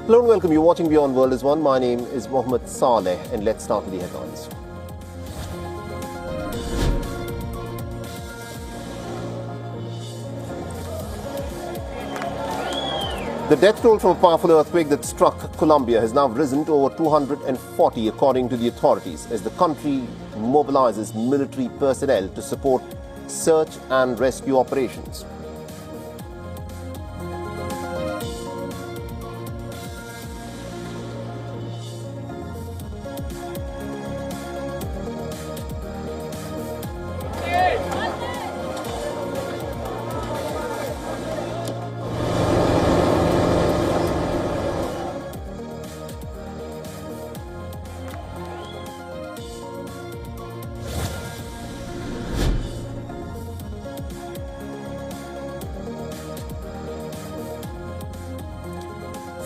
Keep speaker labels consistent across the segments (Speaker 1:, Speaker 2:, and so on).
Speaker 1: Hello and welcome. You're watching Beyond World is One. My name is Mohammed Saleh, and let's start with the headlines. The death toll from a powerful earthquake that struck Colombia has now risen to over 240, according to the authorities, as the country mobilizes military personnel to support search and rescue operations.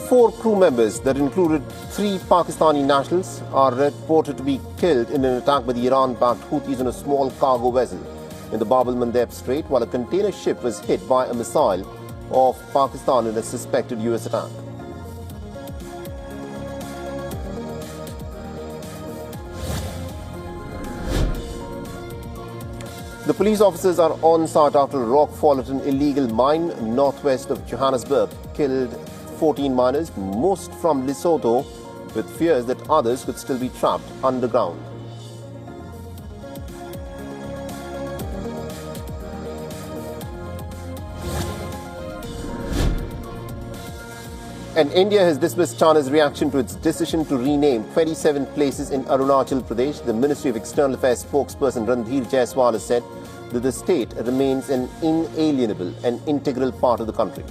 Speaker 1: Four crew members that included 3 Pakistani nationals are reported to be killed in an attack by the Iran-backed Houthis on a small cargo vessel in the Bab el-Mandeb Strait, while a container ship was hit by a missile off Pakistan in a suspected US attack. The police officers are on site after a rock fall at an illegal mine northwest of Johannesburg killed 14 miners, most from Lesotho, with fears that others could still be trapped underground. And India has dismissed China's reaction to its decision to rename 27 places in Arunachal Pradesh. The Ministry of External Affairs spokesperson Randhir Jaiswal has said that the state remains an inalienable and integral part of the country.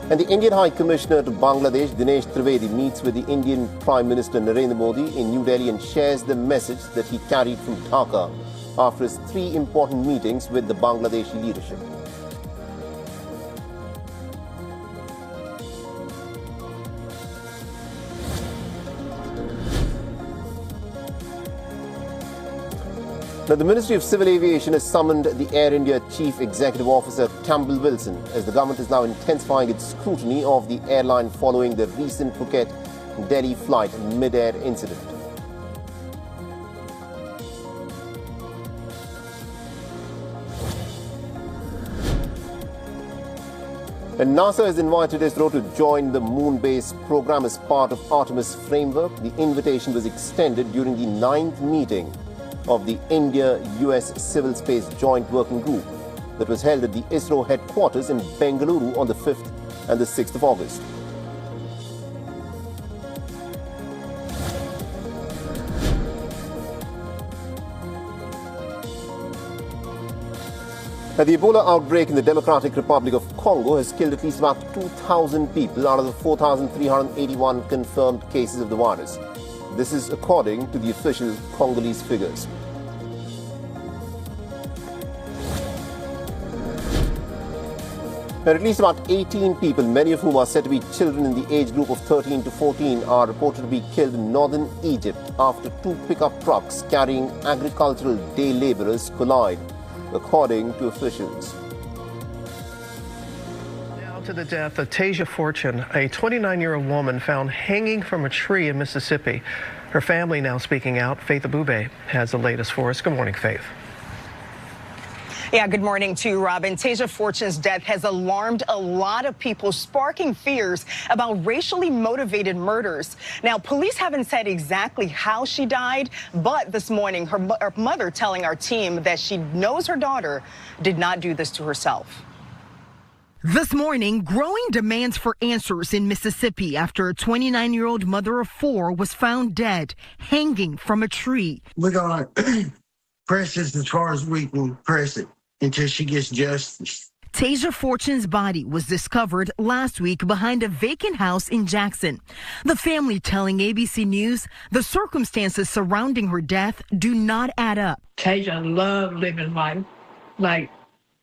Speaker 1: And the Indian High Commissioner to Bangladesh, Dinesh Trivedi, meets with the Indian Prime Minister Narendra Modi in New Delhi and shares the message that he carried from Dhaka after his 3 important meetings with the Bangladeshi leadership. Now, the Ministry of Civil Aviation has summoned the Air India Chief Executive Officer Campbell Wilson, as the government is now intensifying its scrutiny of the airline following the recent Phuket-Delhi flight mid-air incident. And NASA has invited ISRO to join the moon base program as part of Artemis framework. The invitation was extended during the 9th meeting of the India-US Civil Space Joint Working Group that was held at the ISRO headquarters in Bengaluru on the 5th and the 6th of August. Now, the Ebola outbreak in the Democratic Republic of Congo has killed at least about 2,000 people out of the 4,381 confirmed cases of the virus. This is according to the official Congolese figures. At least about 18 people, many of whom are said to be children in the age group of 13 to 14, are reported to be killed in northern Egypt after 2 pickup trucks carrying agricultural day laborers collide, according to officials.
Speaker 2: To the death of Tasia Fortune, a 29-year-old woman found hanging from a tree in Mississippi. Her family now speaking out. Faith Abube has the latest for us. Good morning, Faith.
Speaker 3: Yeah, good morning to you, Robin. Tasia Fortune's death has alarmed a lot of people, sparking fears about racially motivated murders. Now, police haven't said exactly how she died, but this morning, her mother telling our team that she knows her daughter did not do this to herself.
Speaker 4: This morning, growing demands for answers in Mississippi after a 29-year-old mother of 4 was found dead, hanging from a tree.
Speaker 5: We're going to press this as far as we can press it until she gets justice.
Speaker 4: Tasia Fortune's body was discovered last week behind a vacant house in Jackson. The family telling ABC News the circumstances surrounding her death do not add up.
Speaker 6: Tasia loved living life like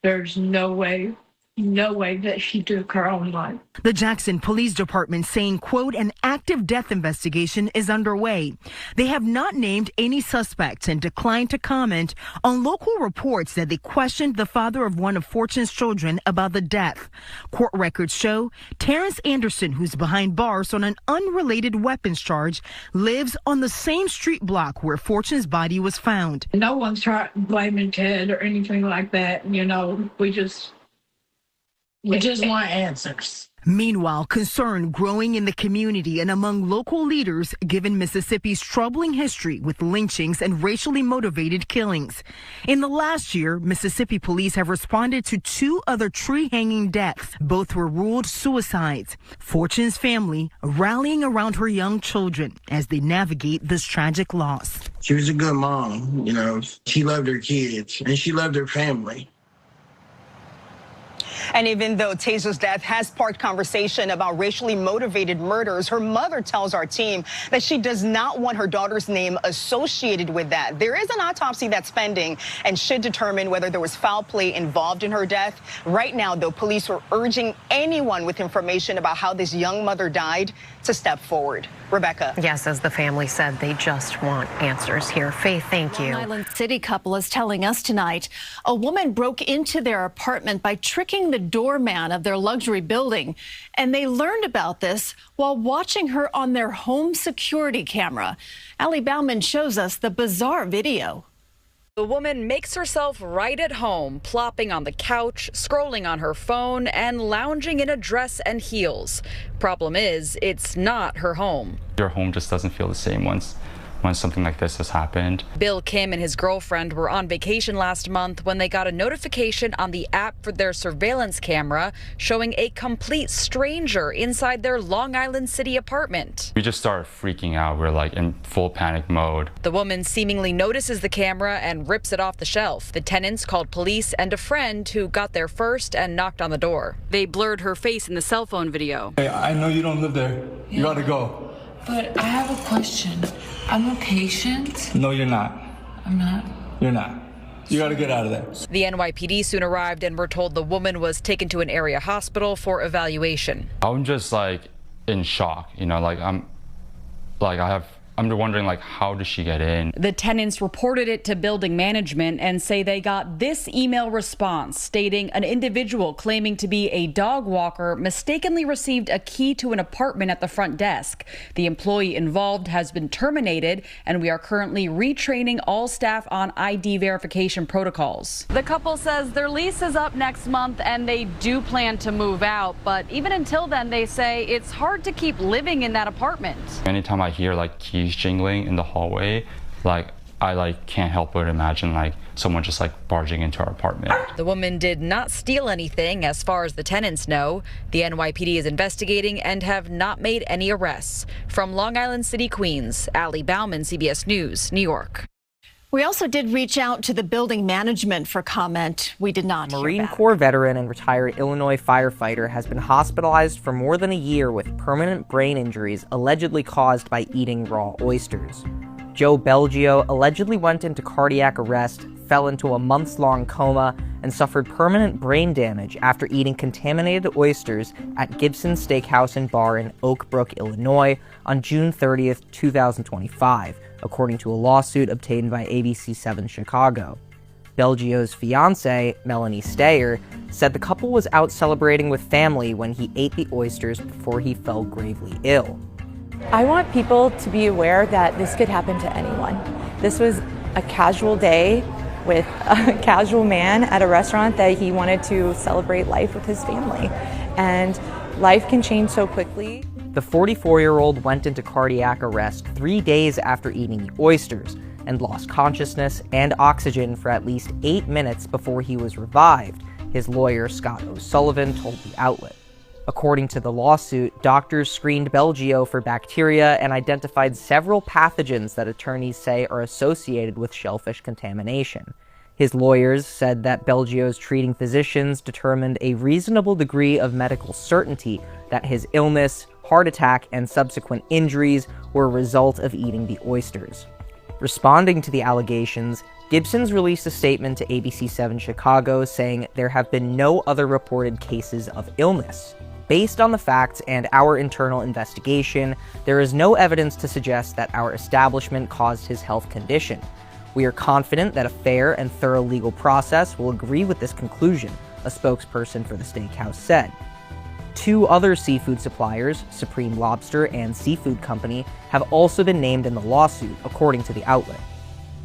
Speaker 6: there's no way no way that she took her own life.
Speaker 4: The Jackson Police Department saying, quote, an active death investigation is underway. They have not named any suspects and declined to comment on local reports that they questioned the father of one of Fortune's children about the death. Court records show Terrence Anderson, who's behind bars on an unrelated weapons charge, lives on the same street block where Fortune's body was found.
Speaker 6: No one's trying blaming Ted or anything like that. You know, we just want answers.
Speaker 4: Meanwhile, concern growing in the community and among local leaders given Mississippi's troubling history with lynchings and racially motivated killings. In the last year, Mississippi police have responded to 2 other tree-hanging deaths. Both were ruled suicides. Fortune's family rallying around her young children as they navigate this tragic loss.
Speaker 5: She was a good mom, you know. She loved her kids and she loved her family.
Speaker 3: And even though Taja's death has sparked conversation about racially motivated murders, her mother tells our team that she does not want her daughter's name associated with that. There is an autopsy that's pending and should determine whether there was foul play involved in her death. Right now, though, police are urging anyone with information about how this young mother died to step forward. Rebecca.
Speaker 7: Yes, as the family said, they just want answers here. Faith, thank you.
Speaker 8: Long Island City couple is telling us tonight a woman broke into their apartment by tricking the doorman of their luxury building, and they learned about this while watching her on their home security camera. Allie Bauman shows us the bizarre video.
Speaker 9: The woman makes herself right at home, plopping on the couch, scrolling on her phone, and lounging in a dress and heels. Problem is, it's not her home.
Speaker 10: Your home just doesn't feel the same when something like this has happened.
Speaker 9: Bill Kim and his girlfriend were on vacation last month when they got a notification on the app for their surveillance camera showing a complete stranger inside their Long Island City apartment.
Speaker 10: We just started freaking out. We're like in full panic mode.
Speaker 9: The woman seemingly notices the camera and rips it off the shelf. The tenants called police and a friend who got there first and knocked on the door. They blurred her face in the cell phone video.
Speaker 11: Hey, I know you don't live there. You gotta go.
Speaker 12: But I have a question. I'm a patient.
Speaker 11: No, you're not.
Speaker 12: I'm not.
Speaker 11: You're not. You gotta get out of there.
Speaker 9: The NYPD soon arrived and were told the woman was taken to an area hospital for evaluation.
Speaker 10: I'm just like in shock, you know, I'm wondering, like, how did she get in?
Speaker 9: The tenants reported it to building management and say they got this email response stating an individual claiming to be a dog walker mistakenly received a key to an apartment at the front desk. The employee involved has been terminated, and we are currently retraining all staff on ID verification protocols. The couple says their lease is up next month and they do plan to move out, but even until then, they say it's hard to keep living in that apartment.
Speaker 10: Anytime I hear like keys jingling in the hallway, I can't help but imagine someone just barging into our apartment.
Speaker 9: The woman did not steal anything as far as the tenants know. The NYPD is investigating and have not made any arrests. From Long Island City, Queens, Allie Bauman, CBS News, New York.
Speaker 8: We also did reach out to the building management for comment. We did not.
Speaker 13: Marine Corps veteran and retired Illinois firefighter has been hospitalized for more than a year with permanent brain injuries allegedly caused by eating raw oysters. Joe Belgio allegedly went into cardiac arrest, fell into a months-long coma, and suffered permanent brain damage after eating contaminated oysters at Gibson Steakhouse and Bar in Oak Brook, Illinois on June 30th, 2025, according to a lawsuit obtained by ABC7 Chicago. Belgio's fiancée, Melanie Stayer, said the couple was out celebrating with family when he ate the oysters before he fell gravely ill.
Speaker 14: I want people to be aware that this could happen to anyone. This was a casual day with a casual man at a restaurant that he wanted to celebrate life with his family. And life can change so quickly.
Speaker 13: The 44-year-old went into cardiac arrest 3 days after eating the oysters and lost consciousness and oxygen for at least 8 minutes before he was revived, his lawyer Scott O'Sullivan told the outlet. According to the lawsuit, doctors screened Belgio for bacteria and identified several pathogens that attorneys say are associated with shellfish contamination. His lawyers said that Belgio's treating physicians determined a reasonable degree of medical certainty that his illness, heart attack, and subsequent injuries were a result of eating the oysters. Responding to the allegations, Gibson's released a statement to ABC7 Chicago saying there have been no other reported cases of illness. Based on the facts and our internal investigation, there is no evidence to suggest that our establishment caused his health condition. We are confident that a fair and thorough legal process will agree with this conclusion, a spokesperson for the steakhouse said. 2 other seafood suppliers, Supreme Lobster and Seafood Company, have also been named in the lawsuit, according to the outlet.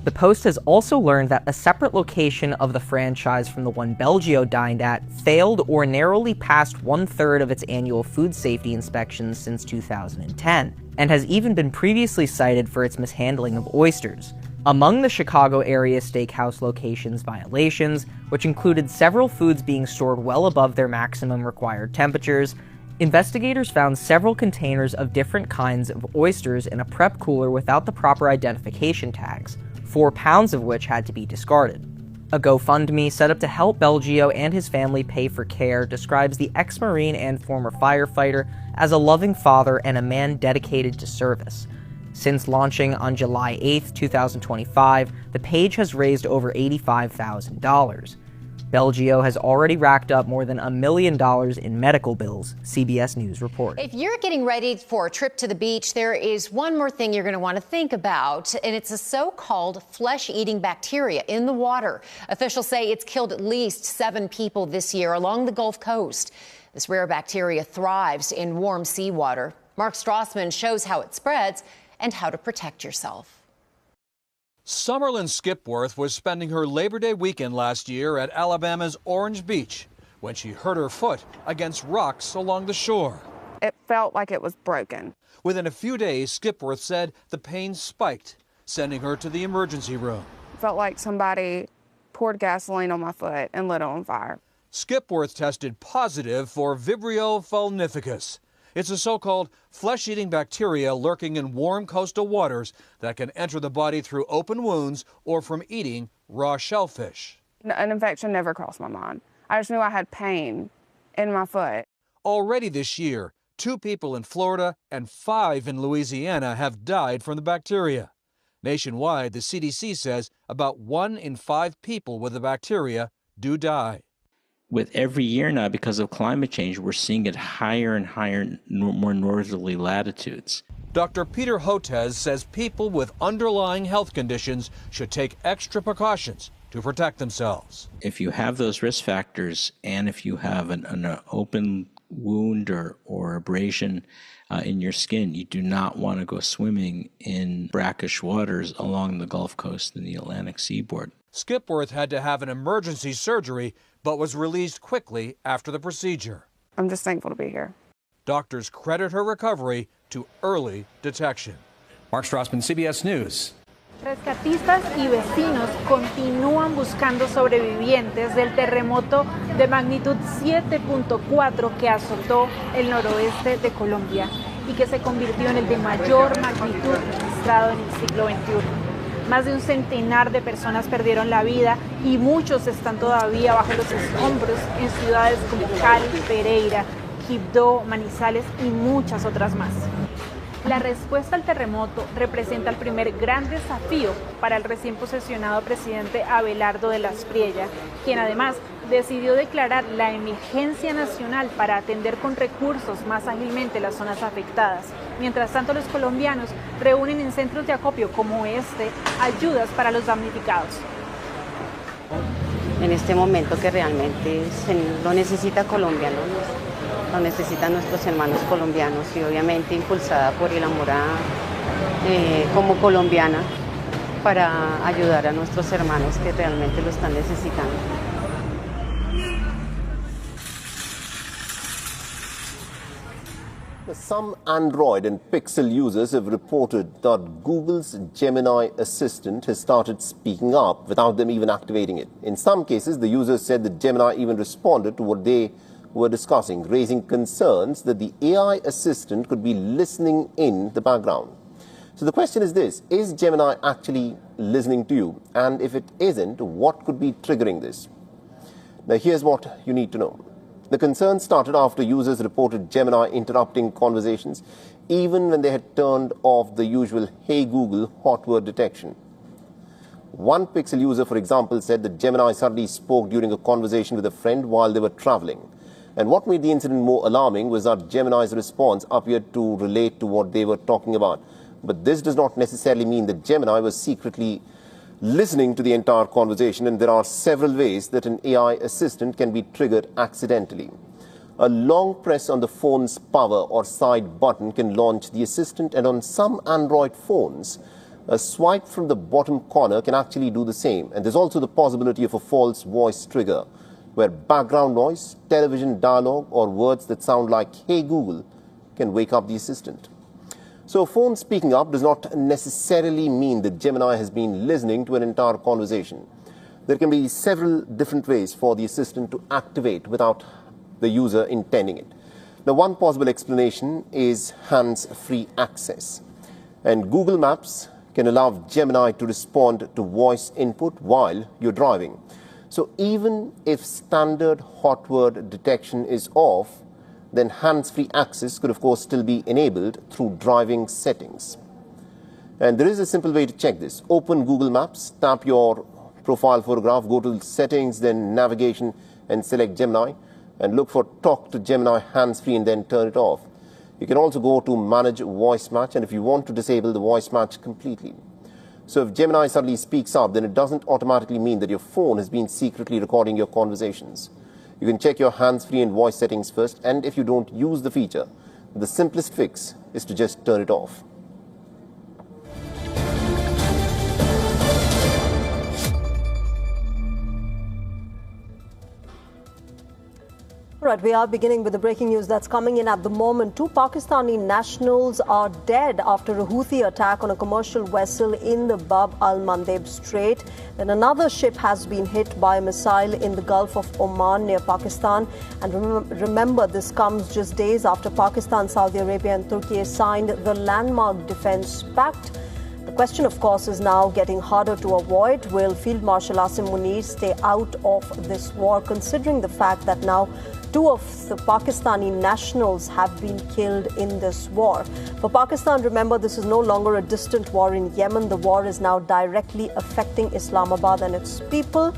Speaker 13: The Post has also learned that a separate location of the franchise from the one Belgio dined at failed or narrowly passed 1/3 of its annual food safety inspections since 2010, and has even been previously cited for its mishandling of oysters. Among the Chicago area steakhouse location's violations, which included several foods being stored well above their maximum required temperatures, investigators found several containers of different kinds of oysters in a prep cooler without the proper identification tags, 4 pounds of which had to be discarded. A GoFundMe set up to help Belgio and his family pay for care describes the ex-Marine and former firefighter as a loving father and a man dedicated to service. Since launching on July 8, 2025, the page has raised over $85,000. Belgio has already racked up more than $1 million in medical bills, CBS News reported.
Speaker 15: If you're getting ready for a trip to the beach, there is one more thing you're going to want to think about, and it's a so-called flesh-eating bacteria in the water. Officials say it's killed at least 7 people this year along the Gulf Coast. This rare bacteria thrives in warm seawater. Mark Strassman shows how it spreads and how to protect yourself.
Speaker 16: Summerlin Skipworth was spending her Labor Day weekend last year at Alabama's Orange Beach when she hurt her foot against rocks along the shore.
Speaker 17: It felt like it was broken.
Speaker 16: Within a few days, Skipworth said the pain spiked, sending her to the emergency room.
Speaker 17: It felt like somebody poured gasoline on my foot and lit it on fire.
Speaker 16: Skipworth tested positive for Vibrio vulnificus. It's a so-called flesh-eating bacteria lurking in warm coastal waters that can enter the body through open wounds or from eating raw shellfish.
Speaker 17: An infection never crossed my mind. I just knew I had pain in my foot.
Speaker 16: Already this year, 2 people in Florida and 5 in Louisiana have died from the bacteria. Nationwide, the CDC says about 1 in 5 people with the bacteria do die.
Speaker 18: With every year now, because of climate change, we're seeing it higher and higher, more northerly latitudes.
Speaker 16: Dr. Peter Hotez says people with underlying health conditions should take extra precautions to protect themselves.
Speaker 18: If you have those risk factors and if you have an open wound or abrasion in your skin, you do not want to go swimming in brackish waters along the Gulf Coast and the Atlantic seaboard.
Speaker 16: Skipworth had to have an emergency surgery, but was released quickly after the procedure.
Speaker 17: I'm just thankful to be here.
Speaker 16: Doctors credit her recovery to early detection.
Speaker 19: Mark Strassman, CBS News.
Speaker 20: Rescatistas y vecinos continúan buscando sobrevivientes del terremoto de magnitud 7.4 que azotó el noroeste de Colombia y que se convirtió en el de mayor magnitud registrado en el siglo XXI. Más de un centenar de personas perdieron la vida y muchos están todavía bajo los escombros en ciudades como Cali, Pereira, Quibdó, Manizales y muchas otras más. La respuesta al terremoto representa el primer gran desafío para el recién posesionado presidente Abelardo de la Espriella, quien además decidió declarar la emergencia nacional para atender con recursos más ágilmente las zonas afectadas. Mientras tanto, los colombianos reúnen en centros de acopio como este ayudas para los damnificados.
Speaker 21: En este momento que realmente lo necesita Colombia, lo necesitan nuestros hermanos colombianos y obviamente impulsada por el amor como colombiana para ayudar a nuestros hermanos que realmente lo están necesitando.
Speaker 1: Some Android and Pixel users have reported that Google's Gemini assistant has started speaking up without them even activating it. In some cases, the users said that Gemini even responded to what they were discussing, raising concerns that the AI assistant could be listening in the background. So the question is this: is Gemini actually listening to you? And if it isn't, what could be triggering this? Now, here's what you need to know. The concern started after users reported Gemini interrupting conversations, even when they had turned off the usual Hey Google hot word detection. One Pixel user, for example, said that Gemini suddenly spoke during a conversation with a friend while they were traveling. And what made the incident more alarming was that Gemini's response appeared to relate to what they were talking about. But this does not necessarily mean that Gemini was secretly listening to the entire conversation, and there are several ways that an AI assistant can be triggered accidentally. A long press on the phone's power or side button can launch the assistant, and on some Android phones, a swipe from the bottom corner can actually do the same. And there's also the possibility of a false voice trigger, where background noise, television dialogue, or words that sound like, "Hey Google," can wake up the assistant. So a phone speaking up does not necessarily mean that Gemini has been listening to an entire conversation. There can be several different ways for the assistant to activate without the user intending it. Now, one possible explanation is hands-free access. And Google Maps can allow Gemini to respond to voice input while you're driving. So even if standard hot word detection is off, then hands-free access could, of course, still be enabled through driving settings. And there is a simple way to check this. Open Google Maps, tap your profile photograph, go to settings, then navigation, and select Gemini, and look for Talk to Gemini hands-free, and then turn it off. You can also go to Manage Voice Match, and if you want to disable the voice match completely. So if Gemini suddenly speaks up, then it doesn't automatically mean that your phone has been secretly recording your conversations. You can check your hands-free and voice settings first, and if you don't use the feature, the simplest fix is to just turn it off.
Speaker 2: Right, we are beginning with the breaking news that's coming in at the moment. 2 Pakistani nationals are dead after a Houthi attack on a commercial vessel in the Bab al-Mandeb Strait. Then another ship has been hit by a missile in the Gulf of Oman near Pakistan. And remember, this comes just days after Pakistan, Saudi Arabia and Turkey signed the landmark defense pact. The question, of course, is now getting harder to avoid. Will Field Marshal Asim Munir stay out of this war, considering the fact that now 2 of the Pakistani nationals have been killed in this war? For Pakistan, remember, this is no longer a distant war in Yemen. The war is now directly affecting Islamabad and its people.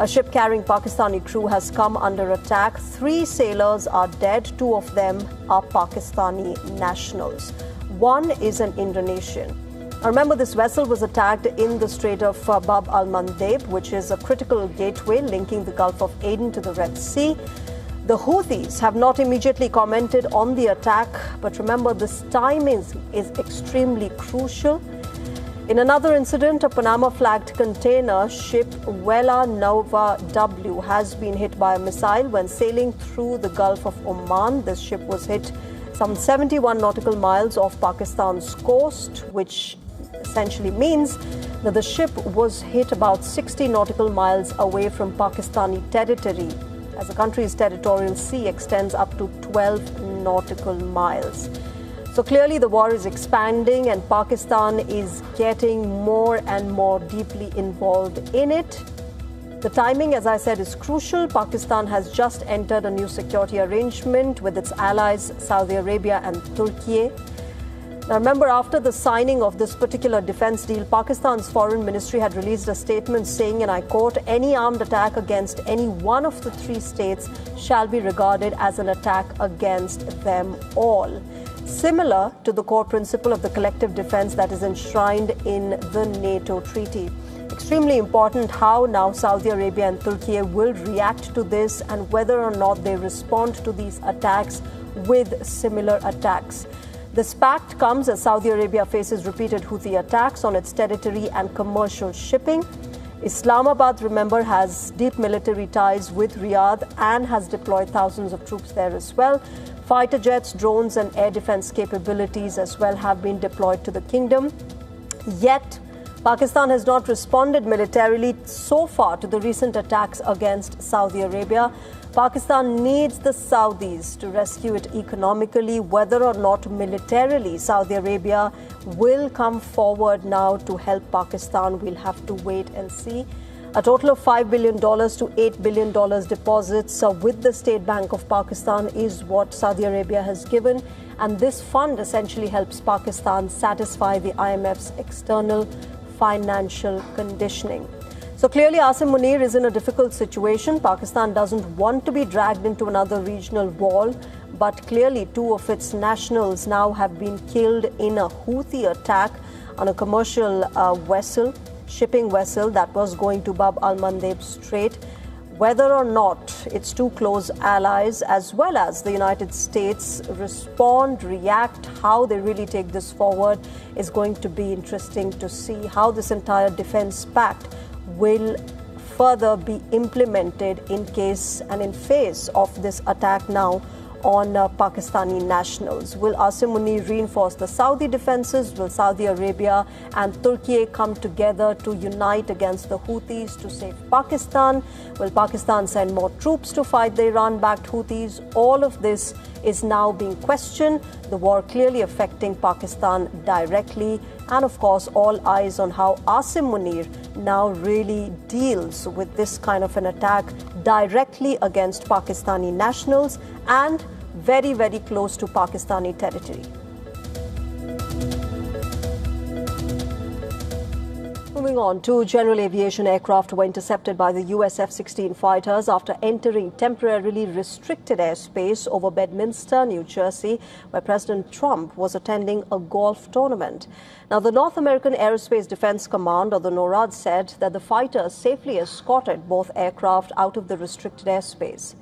Speaker 2: A ship carrying Pakistani crew has come under attack. 3 sailors are dead. 2 of them are Pakistani nationals. 1 is an Indonesian. Remember, this vessel was attacked in the Strait of Bab al-Mandeb, which is a critical gateway linking the Gulf of Aden to the Red Sea. The Houthis have not immediately commented on the attack, but remember, this timing is extremely crucial. In another incident, a Panama-flagged container ship Vela Nova W has been hit by a missile when sailing through the Gulf of Oman. This ship was hit some 71 nautical miles off Pakistan's coast, which essentially means that the ship was hit about 60 nautical miles away from Pakistani territory, as the country's territorial sea extends up to 12 nautical miles. So clearly the war is expanding and Pakistan is getting more and more deeply involved in it. The timing, as I said, is crucial. Pakistan has just entered a new security arrangement with its allies Saudi Arabia and Turkey. Now remember, after the signing of this particular defense deal, Pakistan's foreign ministry had released a statement saying, and I quote, "Any armed attack against any one of the 3 states shall be regarded as an attack against them all." Similar to the core principle of the collective defense that is enshrined in the NATO treaty. Extremely important how now Saudi Arabia and Turkey will react to this and whether or not they respond to these attacks with similar attacks. This pact comes as Saudi Arabia faces repeated Houthi attacks on its territory and commercial shipping. Islamabad, remember, has deep military ties with Riyadh and has deployed thousands of troops there as well. Fighter jets, drones and air defense capabilities as well have been deployed to the kingdom. Yet, Pakistan has not responded militarily so far to the recent attacks against Saudi Arabia. Pakistan needs the Saudis to rescue it economically. Whether or not militarily Saudi Arabia will come forward now to help Pakistan, we'll have to wait and see. A total of $5 billion to $8 billion deposits with the State Bank of Pakistan is what Saudi Arabia has given. And this fund essentially helps Pakistan satisfy the IMF's external financial conditioning. So clearly Asim Munir is in a difficult situation. Pakistan doesn't want to be dragged into another regional war, but clearly two of its nationals now have been killed in a Houthi attack on a commercial shipping vessel that was going to Bab al-Mandeb Strait. Whether or not its two close allies, as well as the United States, respond, react, how they really take this forward is going to be interesting to see how this entire defense pact will further be implemented in case and in face of this attack now on Pakistani nationals. Will Asim Munir reinforce the Saudi defenses? Will Saudi Arabia and Turkey come together to unite against the Houthis to save Pakistan? Will Pakistan send more troops to fight the Iran-backed Houthis? All of this is now being questioned. The war clearly affecting Pakistan directly. And of course, all eyes on how Asim Munir now really deals with this kind of an attack directly against Pakistani nationals and very, very close to Pakistani territory. Moving on, two general aviation aircraft were intercepted by the US F-16 fighters after entering temporarily restricted airspace over Bedminster, New Jersey, where President Trump was attending a golf tournament. Now, the North American Aerospace Defense Command, or the NORAD, said that the fighters safely escorted both aircraft out of the restricted airspace.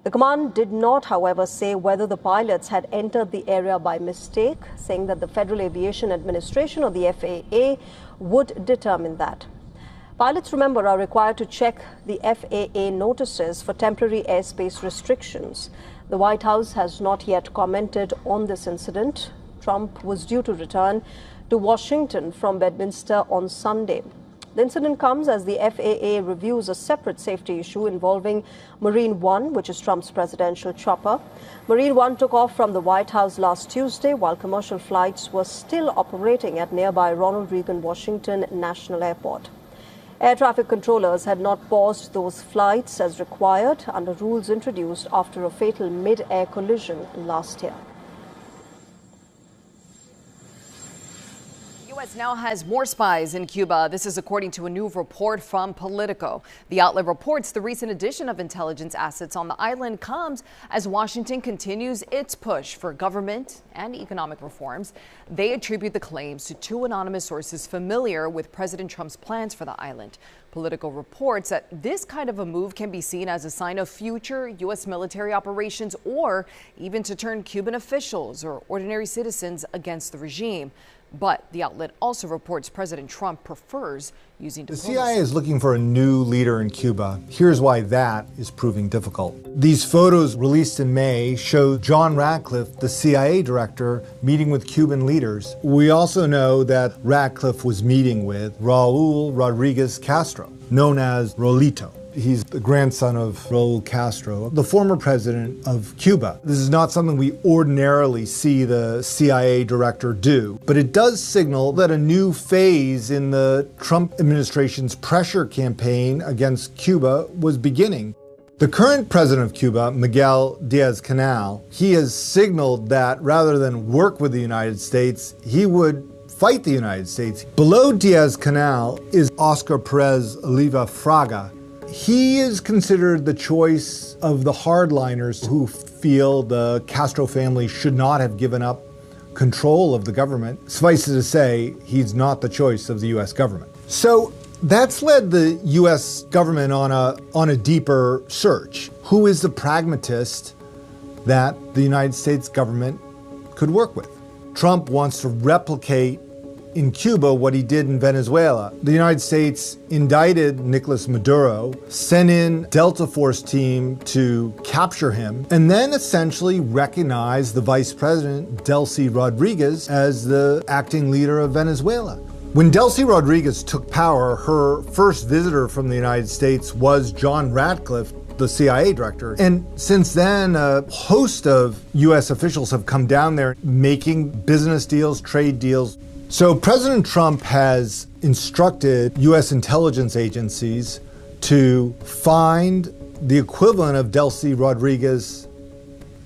Speaker 2: The command did not, however, say whether the pilots had entered the area by mistake, saying that the Federal Aviation Administration, or the FAA, would determine that. Pilots, remember, are required to check the FAA notices for temporary airspace restrictions. The White House has not yet commented on this incident. Trump was due to return to Washington from Bedminster on Sunday. The incident comes as the FAA reviews a separate safety issue involving Marine One, which is Trump's presidential chopper. Marine One took off from the White House last Tuesday while commercial flights were still operating at nearby Ronald Reagan Washington National Airport. Air traffic controllers had not paused those flights as required under rules introduced after a fatal mid-air collision last year.
Speaker 6: The U.S. now has more spies in Cuba. This is according to a new report from Politico. The outlet reports the recent addition of intelligence assets on the island comes as Washington continues its push for government and economic reforms. They attribute the claims to two anonymous sources familiar with President Trump's plans for the island. Politico reports that this kind of a move can be seen as a sign of future U.S. military operations or even to turn Cuban officials or ordinary citizens against the regime. But the outlet also reports President Trump prefers using diplomacy.
Speaker 22: The CIA is looking for a new leader in Cuba. Here's why that is proving difficult. These photos released in May show John Ratcliffe, the CIA director, meeting with Cuban leaders. We also know that Ratcliffe was meeting with Raul Rodriguez Castro, known as Rolito. He's the grandson of Raul Castro, the former president of Cuba. This is not something we ordinarily see the CIA director do, but it does signal that a new phase in the Trump administration's pressure campaign against Cuba was beginning. The current president of Cuba, Miguel Diaz-Canel, he has signaled that rather than work with the United States, he would fight the United States. Below Diaz-Canel is Oscar Perez Oliva Fraga. He is considered the choice of the hardliners who feel the Castro family should not have given up control of the government. Suffice it to say, he's not the choice of the U.S. government. So that's led the U.S. government on a deeper search. Who is the pragmatist that the United States government could work with? Trump wants to replicate in Cuba what he did in Venezuela. The United States indicted Nicolas Maduro, sent in Delta Force team to capture him, and then essentially recognized the vice president, Delcy Rodriguez, as the acting leader of Venezuela. When Delcy Rodriguez took power, her first visitor from the United States was John Ratcliffe, the CIA director. And since then, a host of U.S. officials have come down there making business deals, trade deals. So President Trump has instructed U.S. intelligence agencies to find the equivalent of Delcy Rodriguez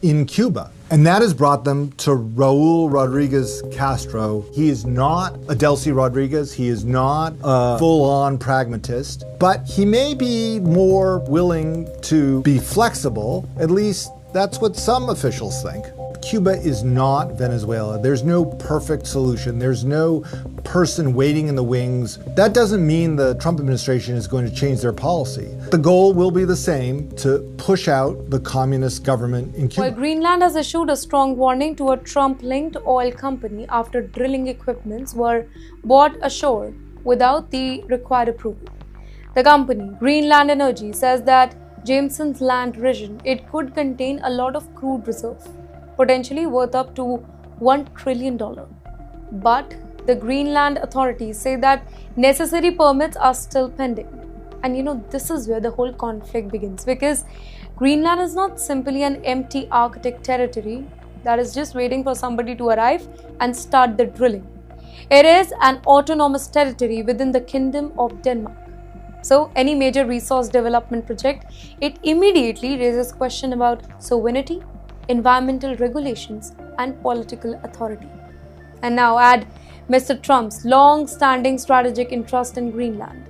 Speaker 22: in Cuba. And that has brought them to Raul Rodriguez Castro. He is not a Delcy Rodriguez. He is not a full-on pragmatist, but he may be more willing to be flexible. At least that's what some officials think. Cuba is not Venezuela. There's no perfect solution. There's no person waiting in the wings. That doesn't mean the Trump administration is going to change their policy. The goal will be the same, to push out the communist government in Cuba.
Speaker 4: Well, Greenland has issued a strong warning to a Trump-linked oil company after drilling equipments were brought ashore without the required approval. The company, Greenland Energy, says that Jameson's land region, it could contain a lot of crude reserve, potentially worth up to $1 trillion. But the Greenland authorities say that necessary permits are still pending. And this is where the whole conflict begins, because Greenland is not simply an empty Arctic territory that is just waiting for somebody to arrive and start the drilling. It is an autonomous territory within the Kingdom of Denmark. So any major resource development project, it immediately raises question about sovereignty, environmental regulations, and political authority. And now add Mr. Trump's long-standing strategic interest in Greenland.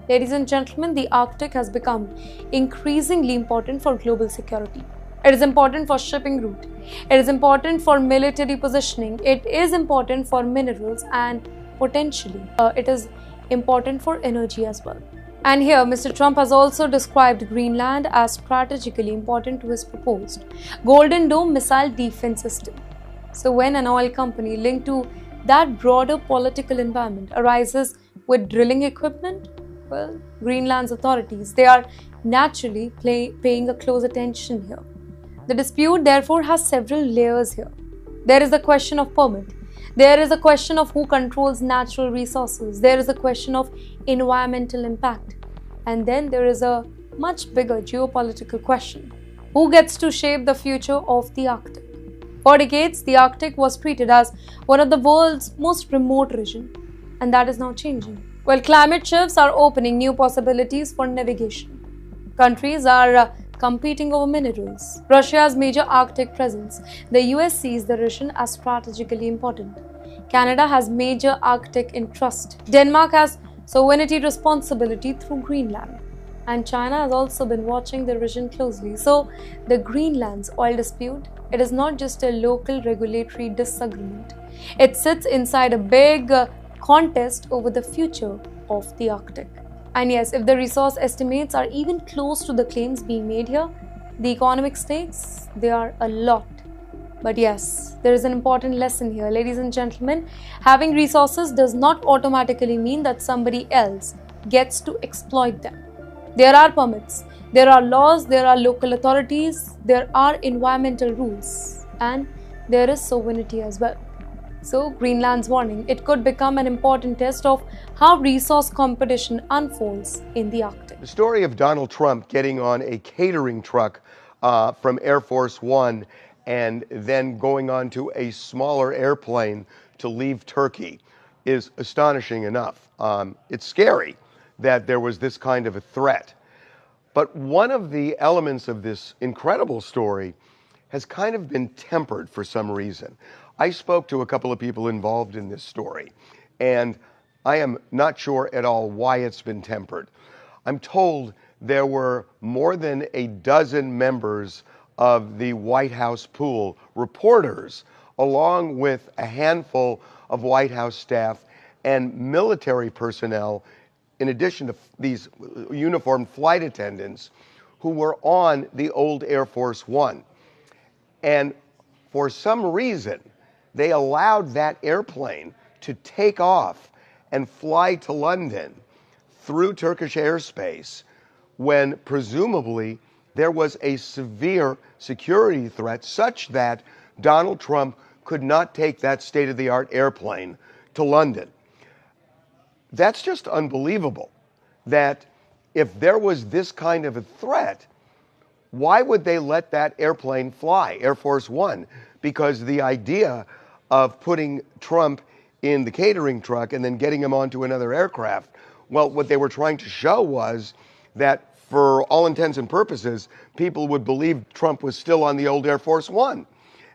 Speaker 4: Ladies and gentlemen, the Arctic has become increasingly important for global security. It is important for shipping route. It is important for military positioning. It is important for minerals, and potentially it is important for energy as well. And here, Mr. Trump has also described Greenland as strategically important to his proposed Golden Dome missile defense system. So when an oil company linked to that broader political environment arises with drilling equipment, well, Greenland's authorities, they are naturally paying a close attention here. The dispute, therefore, has several layers here. There is the question of permit. There is a question of who controls natural resources. There is a question of environmental impact. And then there is a much bigger geopolitical question. Who gets to shape the future of the Arctic? For decades, the Arctic was treated as one of the world's most remote regions, and that is now changing. Well, climate shifts are opening new possibilities for navigation. Countries are competing over minerals. Russia's major Arctic presence. The US sees the region as strategically important. Canada has major Arctic interest. Denmark has sovereignty responsibility through Greenland. And China has also been watching the region closely. So the Greenland's oil dispute, it is not just a local regulatory disagreement. It sits inside a big contest over the future of the Arctic. And yes, if the resource estimates are even close to the claims being made here, the economic stakes, they are a lot. But yes, there is an important lesson here, ladies and gentlemen. Having resources does not automatically mean that somebody else gets to exploit them. There are permits, there are laws, there are local authorities, there are environmental rules, and there is sovereignty as well. So Greenland's warning, it could become an important test of how resource competition unfolds in the Arctic.
Speaker 5: The story of Donald Trump getting on a catering truck from Air Force One and then going on to a smaller airplane to leave Turkey is astonishing enough. It's scary that there was this kind of a threat. But one of the elements of this incredible story has kind of been tempered for some reason. I spoke to a couple of people involved in this story, and I am not sure at all why it's been tempered. I'm told there were more than a dozen members of the White House pool, reporters, along with a handful of White House staff and military personnel, in addition to these uniformed flight attendants, who were on the old Air Force One. And for some reason, they allowed that airplane to take off and fly to London through Turkish airspace when presumably there was a severe security threat such that Donald Trump could not take that state-of-the-art airplane to London. That's just unbelievable that if there was this kind of a threat, why would they let that airplane fly, Air Force One? Because the idea of putting Trump in the catering truck and then getting him onto another aircraft, well, what they were trying to show was that for all intents and purposes, people would believe Trump was still on the old Air Force One.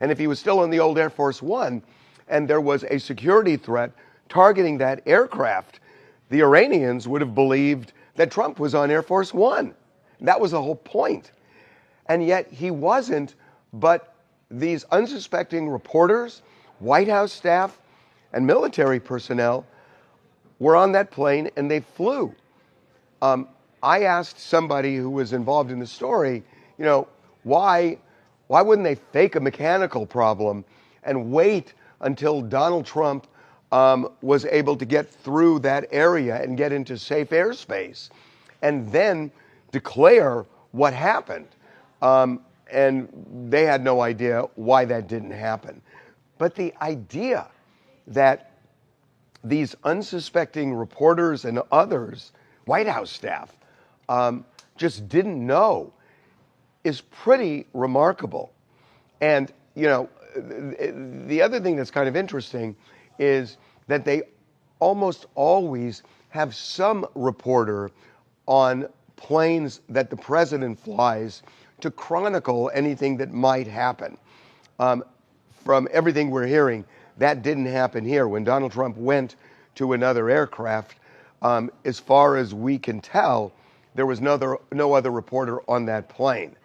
Speaker 5: And if he was still in the old Air Force One and there was a security threat targeting that aircraft, the Iranians would have believed that Trump was on Air Force One. That was the whole point. And yet he wasn't, but these unsuspecting reporters, White House staff, and military personnel were on that plane and they flew. I asked somebody who was involved in the story, you know, why wouldn't they fake a mechanical problem and wait until Donald Trump was able to get through that area and get into safe airspace and then declare what happened? And they had no idea why that didn't happen. But the idea that these unsuspecting reporters and others, White House staff, just didn't know is pretty remarkable. And, you know, the other thing that's kind of interesting is that they almost always have some reporter on planes that the president flies to chronicle anything that might happen. From everything we're hearing, that didn't happen here. When Donald Trump went to another aircraft, as far as we can tell, there was no other reporter on that plane.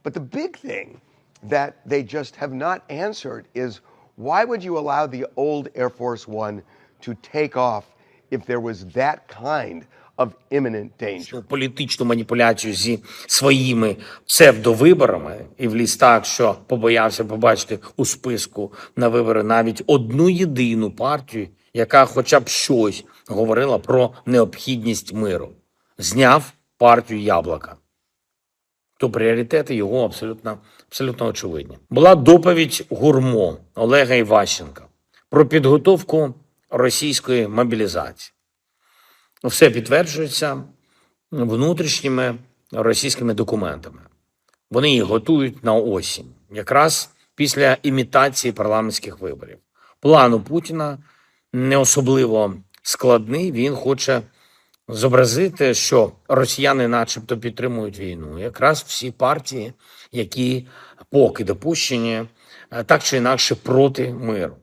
Speaker 5: But the big thing that they just have not answered is, why would you allow the old Air Force One to take off if there was that kind of imminent danger?
Speaker 3: Політичну маніпуляцію зі своїми псевдовиборами і вліз так, що побоявся побачити у списку на вибори навіть одну єдину партію, яка хоча б щось говорила про необхідність миру. Зняв партію «Яблоко». То пріоритети його абсолютно очевидні. Була доповідь ГУРМО Олега Іващенка про підготовку російської мобілізації. Все підтверджується внутрішніми російськими документами. Вони їх готують на осінь, якраз після імітації парламентських виборів. План у Путіна не особливо складний, він хоче зобразити, що росіяни начебто підтримують війну. Якраз всі партії, які поки допущені, так чи інакше проти миру.